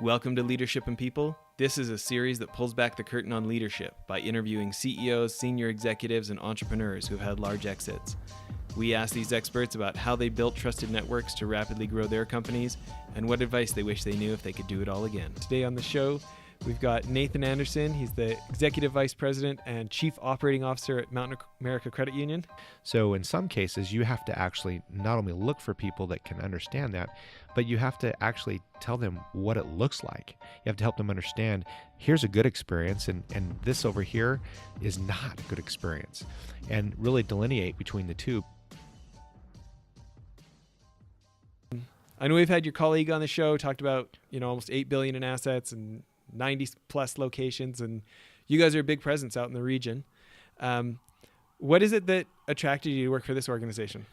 Welcome to Leadership and People. This is a series that pulls back the curtain on leadership by interviewing CEOs, senior executives, and entrepreneurs who have had large exits. We ask these experts about how they built trusted networks to rapidly grow their companies and what advice they wish they knew if they could do it all again. Today on the show, we've got Nathan Anderson. He's the Executive Vice President and Chief Operating Officer at Mountain America Credit Union. So in some cases, you have to actually not only look for people that can understand that, but you have to actually tell them what it looks like. You have to help them understand, here's a good experience, and this over here is not a good experience, and really delineate between the two. I know we've had your colleague on the show, talked about, almost $8 billion in assets and 90 plus locations, and you guys are a big presence out in the region. What is it that attracted you to work for this organization?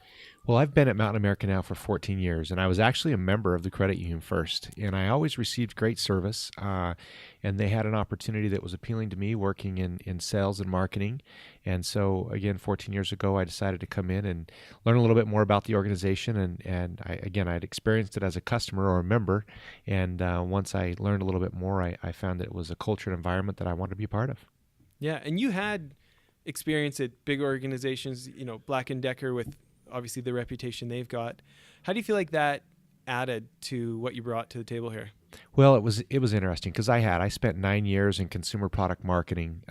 Well, I've been at Mountain America now for 14 years, and I was actually a member of the credit union first, and I always received great service, and they had an opportunity that was appealing to me working in sales and marketing. And so, again, 14 years ago, I decided to come in and learn a little bit more about the organization, and I'd experienced it as a customer or a member, and once I learned a little bit more, I found that it was a culture and environment that I wanted to be a part of. Yeah, and you had experience at big organizations, Black & Decker, with obviously the reputation they've got. How do you feel like that added to what you brought to the table here? Well, it was interesting because I spent 9 years in consumer product marketing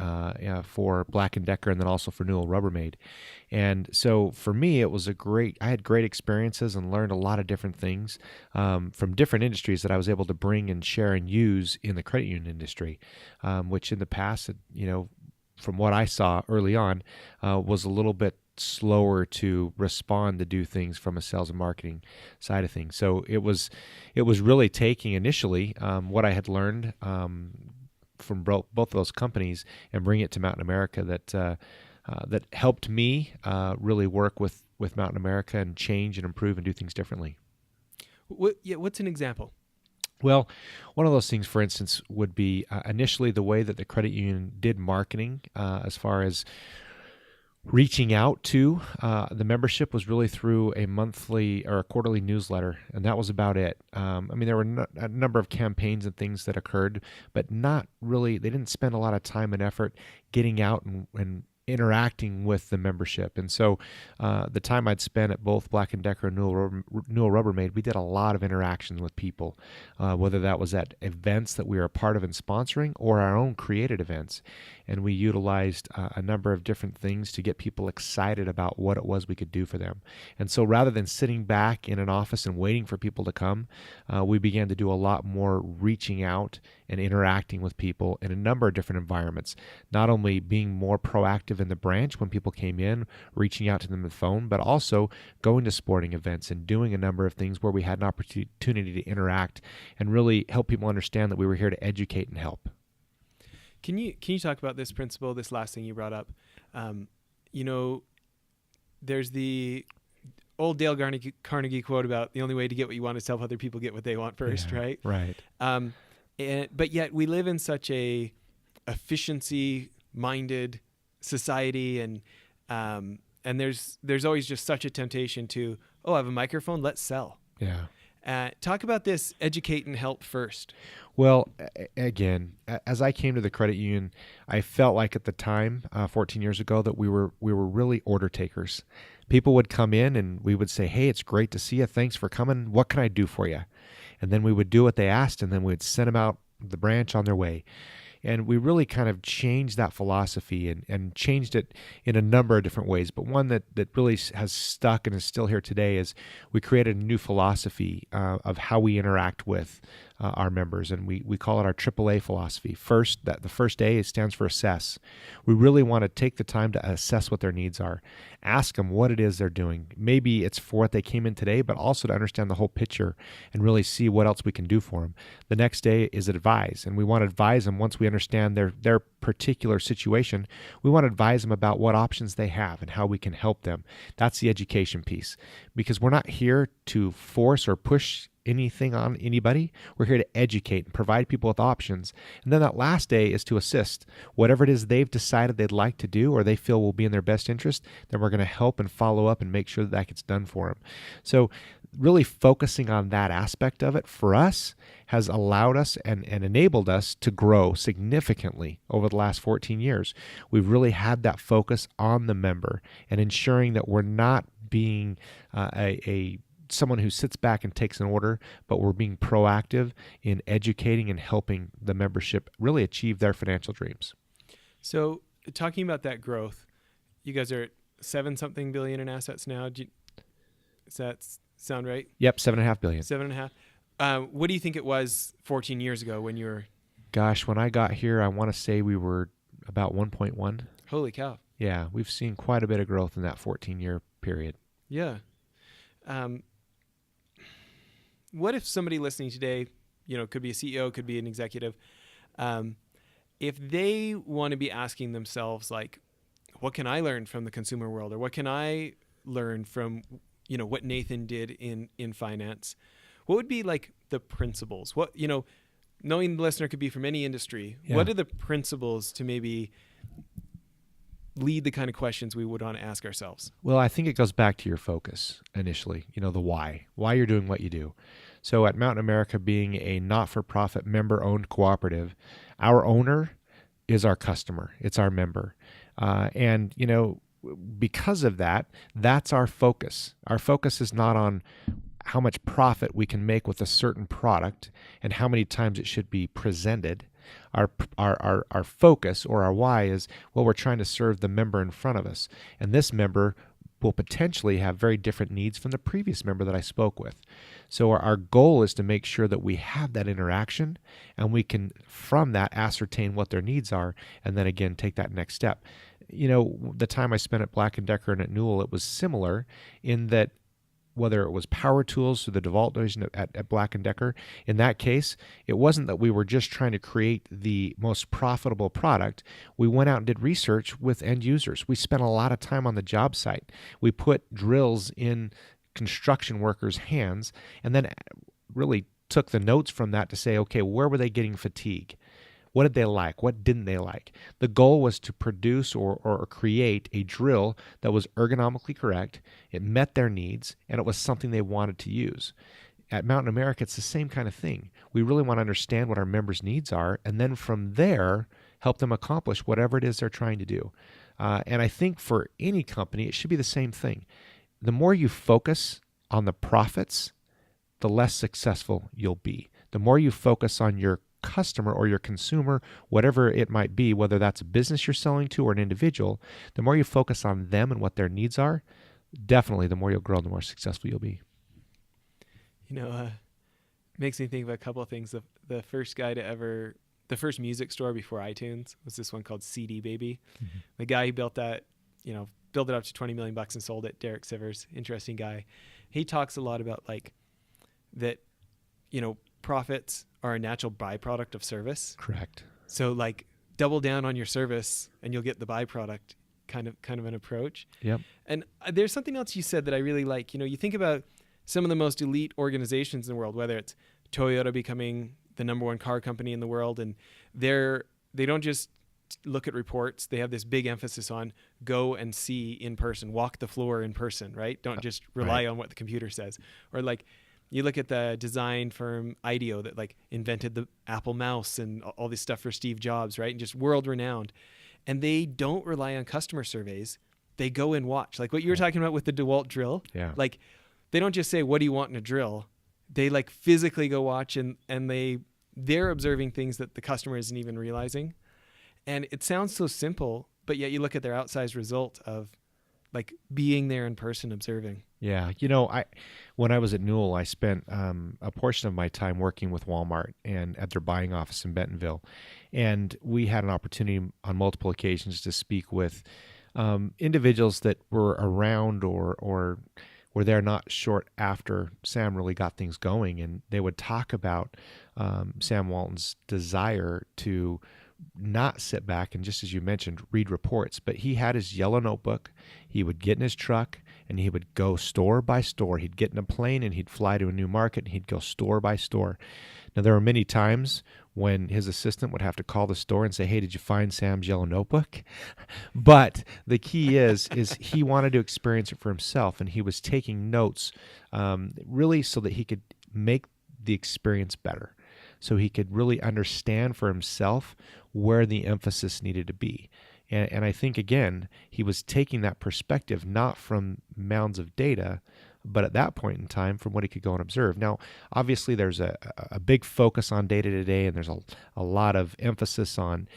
for Black & Decker and then also for Newell Rubbermaid. And so for me, it was I had great experiences and learned a lot of different things from different industries that I was able to bring and share and use in the credit union industry, which in the past, from what I saw early on, was a little bit slower to respond to do things from a sales and marketing side of things. So it was really taking initially what I had learned from both of those companies and bring it to Mountain America that helped me really work with Mountain America and change and improve and do things differently. What's an example? Well, one of those things, for instance, would be initially the way that the credit union did marketing as far as reaching out to the membership was really through a monthly or a quarterly newsletter, and that was about it. There were a number of campaigns and things that occurred, but not really, they didn't spend a lot of time and effort getting out and interacting with the membership. And so the time I'd spent at both Black & Decker and Newell Rubbermaid, we did a lot of interactions with people, whether that was at events that we were a part of and sponsoring or our own created events. And we utilized a number of different things to get people excited about what it was we could do for them. And so rather than sitting back in an office and waiting for people to come, we began to do a lot more reaching out and interacting with people in a number of different environments, not only being more proactive in the branch when people came in, reaching out to them on the phone, but also going to sporting events and doing a number of things where we had an opportunity to interact and really help people understand that we were here to educate and help. Can you talk about this principle, this last thing you brought up? There's the old Dale Carnegie quote about the only way to get what you want is to help other people get what they want first, right? Right. But yet we live in such a efficiency-minded society, and there's always just such a temptation to, I have a microphone, let's sell. Yeah. Talk about this educate and help first. Well, again, as I came to the credit union, I felt like at the time, 14 years ago, that we were really order takers. People would come in and we would say, "Hey, it's great to see you. Thanks for coming. What can I do for you?" And then we would do what they asked, and then we'd send them out the branch on their way. And we really kind of changed that philosophy and changed it in a number of different ways. But one that really has stuck and is still here today is we created a new philosophy of how we interact with our members. And we call it our AAA philosophy. First, the first A stands for assess. We really want to take the time to assess what their needs are. Ask them what it is they're doing. Maybe it's for what they came in today, but also to understand the whole picture and really see what else we can do for them. The next day is advise. And we want to advise them once we understand their particular situation. We want to advise them about what options they have and how we can help them. That's the education piece, because we're not here to force or push anything on anybody. We're here to educate and provide people with options. And then that last day is to assist. Whatever it is they've decided they'd like to do or they feel will be in their best interest, then we're going to help and follow up and make sure that gets done for them. So really focusing on that aspect of it for us has allowed us and enabled us to grow significantly over the last 14 years. We've really had that focus on the member and ensuring that we're not being someone who sits back and takes an order, but we're being proactive in educating and helping the membership really achieve their financial dreams. So talking about that growth, you guys are at 7-something billion in assets now. Does that sound right? Yep, $7.5 billion. 7.5. What do you think it was 14 years ago when you were? Gosh, when I got here, I want to say we were about 1.1. Holy cow. Yeah, we've seen quite a bit of growth in that 14-year period. Yeah. What if somebody listening today, could be a CEO, could be an executive, if they want to be asking themselves, like, what can I learn from the consumer world, or what can I learn from, what Nathan did in finance? What would be like the principles? What, knowing the listener could be from any industry, what are the principles to maybe lead the kind of questions we would want to ask ourselves? Well, I think it goes back to your focus initially, the why you're doing what you do. So at Mountain America, being a not-for-profit member-owned cooperative, our owner is our customer. It's our member. And because of that, that's our focus. Our focus is not on how much profit we can make with a certain product and how many times it should be presented. Our focus, or our why, is, well, we're trying to serve the member in front of us. And this member will potentially have very different needs from the previous member that I spoke with. So our goal is to make sure that we have that interaction and we can, from that, ascertain what their needs are and then, again, take that next step. The time I spent at Black & Decker and at Newell, it was similar in that whether it was power tools or the DeWalt division at Black & Decker, in that case, it wasn't that we were just trying to create the most profitable product. We went out and did research with end users. We spent a lot of time on the job site. We put drills in construction workers' hands and then really took the notes from that to say, okay, where were they getting fatigue? What did they like? What didn't they like? The goal was to produce or create a drill that was ergonomically correct, it met their needs, and it was something they wanted to use. At Mountain America, it's the same kind of thing. We really want to understand what our members' needs are, and then from there, help them accomplish whatever it is they're trying to do. And I think for any company, it should be the same thing. The more you focus on the profits, the less successful you'll be. The more you focus on your customer or your consumer, whatever it might be, whether that's a business you're selling to or an individual, the more you focus on them and what their needs are, definitely the more you'll grow, the more successful you'll be. Makes me think of a couple of things. The first music store before iTunes was this one called CD Baby. Mm-hmm. The guy who built that, built it up to $20 million and sold it, Derek Sivers, interesting guy. He talks a lot about that, profits are a natural byproduct of service. Correct. So double down on your service and you'll get the byproduct kind of an approach. Yep. And there's something else you said that I really like. You think about some of the most elite organizations in the world, whether it's Toyota becoming the number one car company in the world, and they don't just look at reports. They have this big emphasis on go and see in person, walk the floor in person, right? Don't just rely on what the computer says. Or you look at the design firm IDEO that invented the Apple mouse and all this stuff for Steve Jobs, right? And just world renowned. And they don't rely on customer surveys. They go and watch. Like what you were talking about with the DeWalt drill. Yeah. They don't just say, what do you want in a drill? They physically go watch and they're observing things that the customer isn't even realizing. And it sounds so simple, but yet you look at their outsized result of being there in person, observing. Yeah. When I was at Newell, I spent a portion of my time working with Walmart and at their buying office in Bentonville. And we had an opportunity on multiple occasions to speak with individuals that were around or were there not short after Sam really got things going. And they would talk about Sam Walton's desire to not sit back and, just as you mentioned, read reports. But he had his yellow notebook. He would get in his truck and he would go store by store. He'd get in a plane and he'd fly to a new market and he'd go store by store. Now, there were many times when his assistant would have to call the store and say, "Hey, did you find Sam's yellow notebook?" But the key is he wanted to experience it for himself, and he was taking notes, really so that he could make the experience better, so he could really understand for himself where the emphasis needed to be. And I think, again, he was taking that perspective not from mounds of data, but at that point in time from what he could go and observe. Now, obviously, there's a big focus on data today, and there's a lot of emphasis on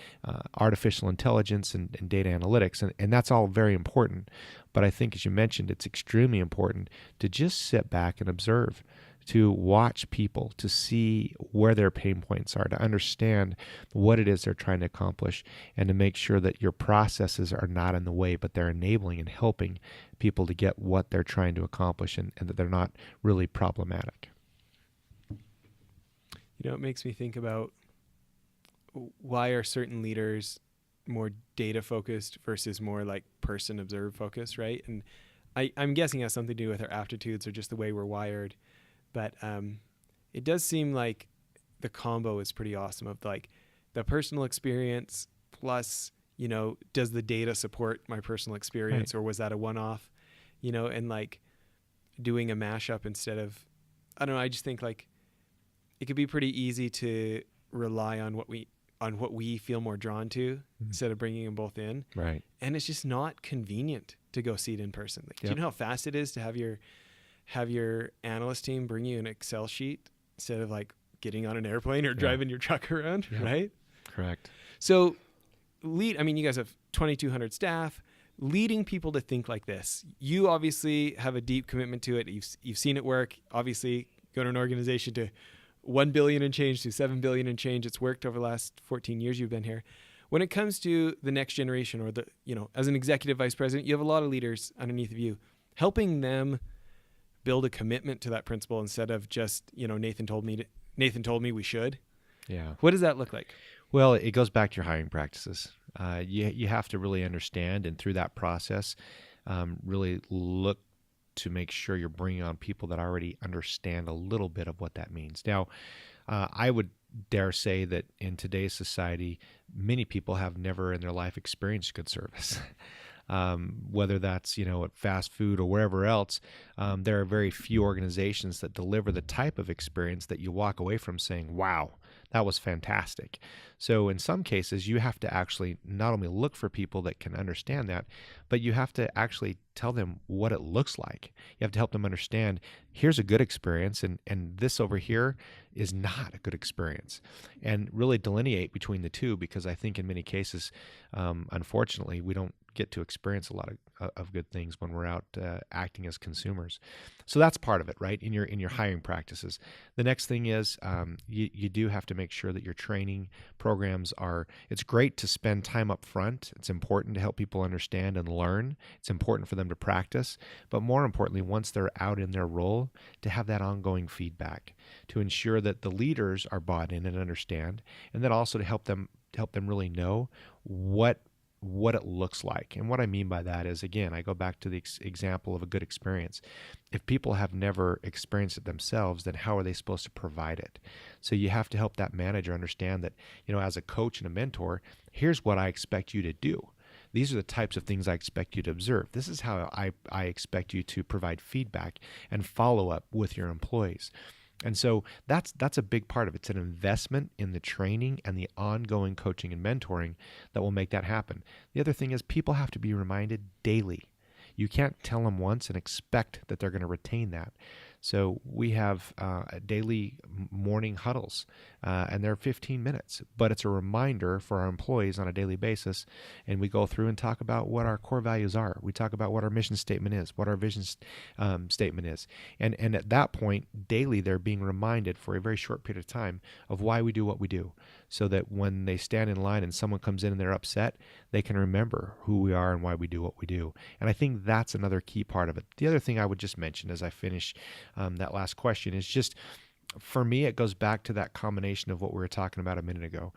artificial intelligence and data analytics, and that's all very important. But I think, as you mentioned, it's extremely important to just sit back and observe, to watch people, to see where their pain points are, to understand what it is they're trying to accomplish, and to make sure that your processes are not in the way, but they're enabling and helping people to get what they're trying to accomplish, and that they're not really problematic. It makes me think about why are certain leaders more data focused versus more like person observed focused, right? And I'm guessing it has something to do with our aptitudes or just the way we're wired. But it does seem like the combo is pretty awesome of like the personal experience plus, does the data support my personal experience, right? Or was that a one-off, and like doing a mashup instead of, I don't know. I just think like it could be pretty easy to rely on what we feel more drawn to instead of bringing them both in. Right. And it's just not convenient to go see it in person. Like, Yep. Do you know how fast it is to have your analyst team bring you an Excel sheet instead of like getting on an airplane or driving your truck around, right? Correct. So you guys have 2,200 staff, leading people to think like this. You obviously have a deep commitment to it. You've seen it work. Obviously, go to an organization to 1 billion and change to 7 billion and change. It's worked over the last 14 years you've been here. When it comes to the next generation or as an executive vice president, you have a lot of leaders underneath of you, helping them build a commitment to that principle instead of just, Nathan told me we should. Yeah. What does that look like? Well, it goes back to your hiring practices. You have to really understand, and through that process, really look to make sure you're bringing on people that already understand a little bit of what that means. Now, I would dare say that in today's society, many people have never in their life experienced good service. Whether that's, at fast food or wherever else, there are very few organizations that deliver the type of experience that you walk away from saying, wow, that was fantastic. So in some cases, you have to actually not only look for people that can understand that, but you have to actually tell them what it looks like. You have to help them understand, here's a good experience, and this over here is not a good experience. And really delineate between the two, because I think in many cases, unfortunately, we don't get to experience a lot of good things when we're out acting as consumers. So that's part of it, right? In your hiring practices. The next thing is you do have to make sure that your training programs it's great to spend time up front. It's important to help people understand and learn. It's important for them to practice. But more importantly, once they're out in their role, to have that ongoing feedback, to ensure that the leaders are bought in and understand, and then also to help them really know what it looks like. And what I mean by that is, again, I go back to the example of a good experience. If people have never experienced it themselves, then how are they supposed to provide it? So you have to help that manager understand that, as a coach and a mentor, here's what I expect you to do. These are the types of things I expect you to observe. This is how I expect you to provide feedback and follow up with your employees. And so that's a big part of it. It's an investment in the training and the ongoing coaching and mentoring that will make that happen. The other thing is people have to be reminded daily. You can't tell them once and expect that they're going to retain that. So we have daily morning huddles, and they're 15 minutes, but it's a reminder for our employees on a daily basis. And we go through and talk about what our core values are. We talk about what our mission statement is, what our vision statement is. And at that point, daily, they're being reminded for a very short period of time of why we do what we do, so that when they stand in line and someone comes in and they're upset, they can remember who we are and why we do what we do. And I think that's another key part of it. The other thing I would just mention as I finish that last question is just, for me, it goes back to that combination of what we were talking about a minute ago.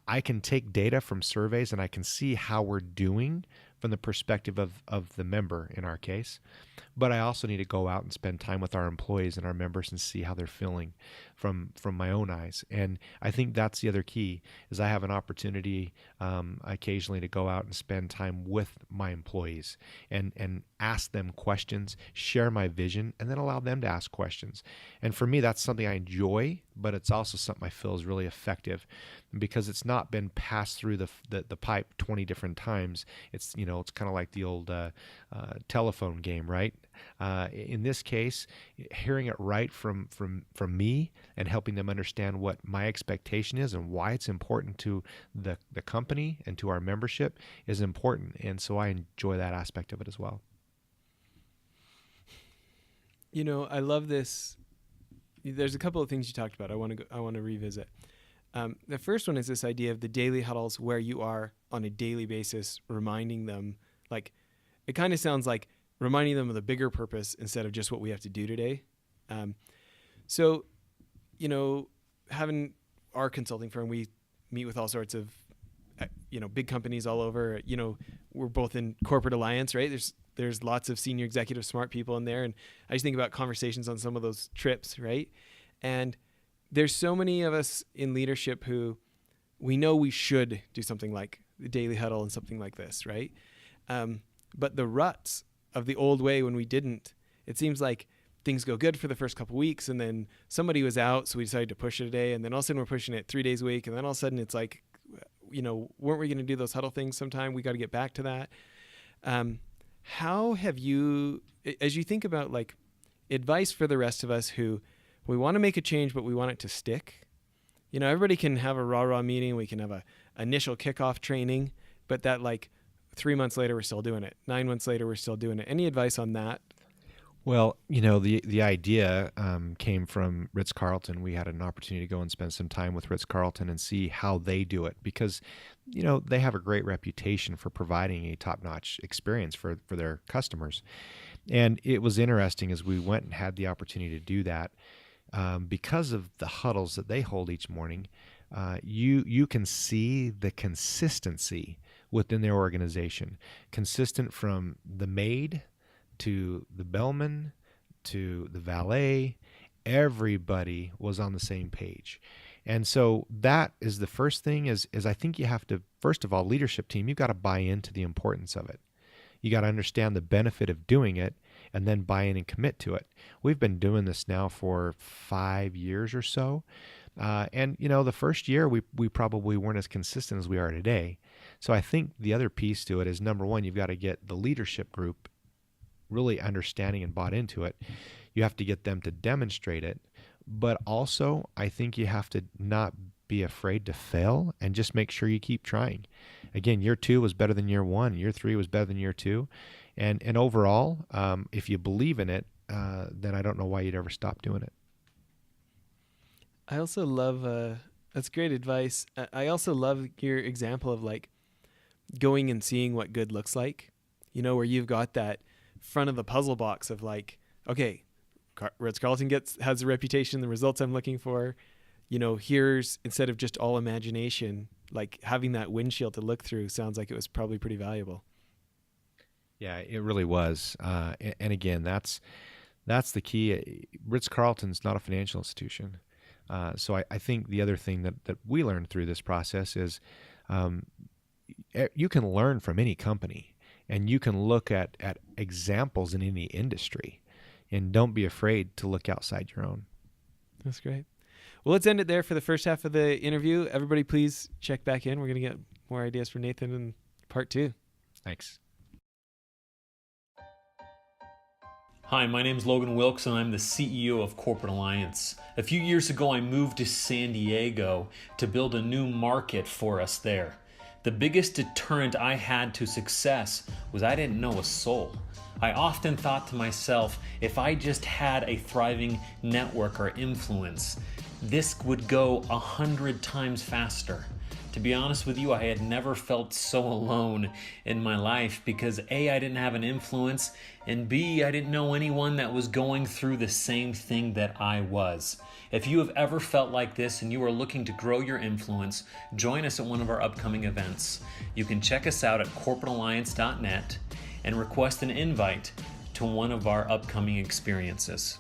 I can take data from surveys and I can see how we're doing, from the perspective of the member in our case. But I also need to go out and spend time with our employees and our members and see how they're feeling from my own eyes. And I think that's the other key is I have an opportunity occasionally to go out and spend time with my employees and ask them questions, share my vision, and then allow them to ask questions. And for me, that's something I enjoy, but it's also something I feel is really effective because it's not been passed through the pipe 20 different times. It's it's kind of like the old telephone game, right? In this case, hearing it right from me and helping them understand what my expectation is and why it's important to the company and to our membership is important. And so I enjoy that aspect of it as well. I love this. There's a couple of things you talked about. I want to revisit. The first one is this idea of the daily huddles where you are on a daily basis reminding them, like, it kind of sounds like reminding them of the bigger purpose instead of just what we have to do today. So, having our consulting firm, we meet with all sorts of, big companies all over. We're both in corporate alliance, right? There's lots of senior executive smart people in there. And I just think about conversations on some of those trips, right? And there's so many of us in leadership who we know we should do something like the daily huddle and something like this, right? But the ruts of the old way when we didn't, it seems like things go good for the first couple of weeks and then somebody was out, so we decided to push it a day, and then all of a sudden we're pushing it 3 days a week, and then all of a sudden it's like, weren't we going to do those huddle things sometime? We got to get back to that. How have you, as you think about like advice for the rest of us who we want to make a change, but we want it to stick? Everybody can have a rah-rah meeting. We can have a initial kickoff training, but that like 3 months later, we're still doing it. 9 months later, we're still doing it. Any advice on that? Well, the idea came from Ritz-Carlton. We had an opportunity to go and spend some time with Ritz-Carlton and see how they do it because, they have a great reputation for providing a top-notch experience for their customers. And it was interesting as we went and had the opportunity to do that because of the huddles that they hold each morning. You can see the consistency within their organization, consistent from the maid to the bellman to the valet. Everybody was on the same page. And so that is the first thing is I think you have to, first of all, leadership team, you've got to buy into the importance of it. You got to understand the benefit of doing it and then buy in and commit to it. We've been doing this now for 5 years or so. And the first year we probably weren't as consistent as we are today. So I think the other piece to it is, number one, you've got to get the leadership group really understanding and bought into it. You have to get them to demonstrate it. But also, I think you have to not be afraid to fail and just make sure you keep trying. Again, year 2 was better than year 1. Year 3 was better than year 2. And overall, if you believe in it, then I don't know why you'd ever stop doing it. I also love, that's great advice. I also love your example of like going and seeing what good looks like, where you've got that front of the puzzle box of like, okay, Ritz-Carlton has the reputation, the results I'm looking for, here's, instead of just all imagination, like having that windshield to look through sounds like it was probably pretty valuable. Yeah, it really was. And again, that's the key. Ritz-Carlton's not a financial institution. So I think the other thing that we learned through this process is you can learn from any company and you can look at examples in any industry, and don't be afraid to look outside your own. That's great. Well, let's end it there for the first half of the interview. Everybody, please check back in. We're going to get more ideas from Nathan in part 2. Thanks. Hi, my name is Logan Wilkes and I'm the CEO of Corporate Alliance. A few years ago, I moved to San Diego to build a new market for us there. The biggest deterrent I had to success was I didn't know a soul. I often thought to myself, if I just had a thriving network or influence, this would go 100 times faster. To be honest with you, I had never felt so alone in my life because A, I didn't have an influence, and B, I didn't know anyone that was going through the same thing that I was. If you have ever felt like this and you are looking to grow your influence, join us at one of our upcoming events. You can check us out at corporatealliance.net and request an invite to one of our upcoming experiences.